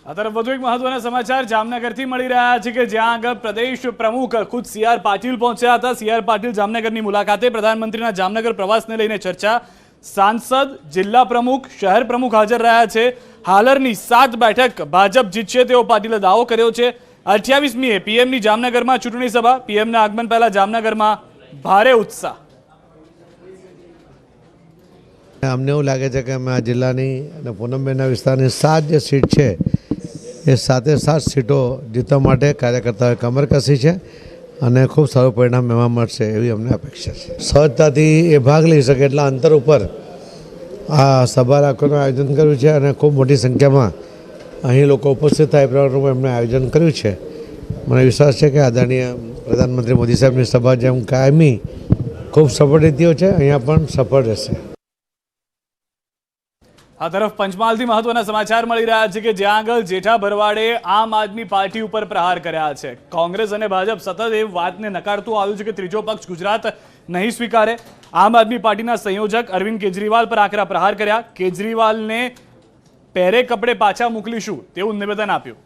આ તરફ વધુ એક મહત્વના સમાચાર જામનગરથી મળી રહ્યા છે કે જ્યાં આગળ પ્રદેશ પ્રમુખ ખુદ સી.આર. પાટીલ પહોંચ્યા હતા। સી.આર. પાટીલ જામનગરની મુલાકાતે પ્રધાનમંત્રીના જામનગર પ્રવાસને લઈને ચર્ચા। સાંસદ, જિલ્લા પ્રમુખ, શહેર પ્રમુખ હાજર રહ્યા છે। હાલરની 7 બેઠક ભાજપ જીતશે તેવો પાટીલે દાવો કર્યો છે। 28મીએ પીએમની જામનગરમાં ચૂંટણી સભા। પીએમના આગમન પહેલા જામનગરમાં ભારે ઉત્સાહ। અમને એવું લાગે છે કે અમે આ જિલ્લાની અને પૂનમબેનના વિસ્તારની 7 જે સીટ છે એ 7 સીટો જીતવા માટે કાર્યકર્તાઓએ કમર કસી છે અને ખૂબ સારું પરિણામ એમાં મળશે એવી અમને અપેક્ષા છે। સહજતાથી એ ભાગ લઈ શકે એટલા અંતર ઉપર આ સભા રાખવાનું આયોજન કર્યું છે અને ખૂબ મોટી સંખ્યામાં અહીં લોકો ઉપસ્થિત થાય એ પ્રમાણે એમણે આયોજન કર્યું છે। મને વિશ્વાસ છે કે આદરણીય પ્રધાનમંત્રી મોદી સાહેબની સભા જેમ કાયમી ખૂબ સફળ રીતિઓ છે, અહીંયા પણ સફળ રહેશે। આ તરફ પંચમહાલથી મહત્વના સમાચાર મળી રહ્યા છે કે જ્યાં આગળ જેઠા ભરવાડે આમ આદમી પાર્ટી ઉપર પ્રહાર કર્યા છે। કોંગ્રેસ અને ભાજપ સતત એ વાતને નકારતું આવ્યું છે કે ત્રીજો પક્ષ ગુજરાત નહીં સ્વીકારે। આમ આદમી પાર્ટીના સંયોજક અરવિંદ કેજરીવાલ પર આકરા પ્રહાર કર્યા। કેજરીવાલને પહેરે કપડે પાછા મોકલીશું તેવું નિવેદન આપ્યું।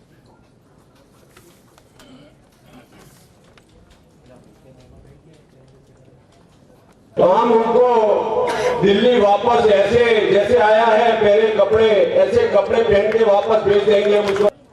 तो हम उनको दिल्ली वापस ऐसे जैसे आया है पहले कपड़े ऐसे कपड़े पहन के वापस भेज देंगे।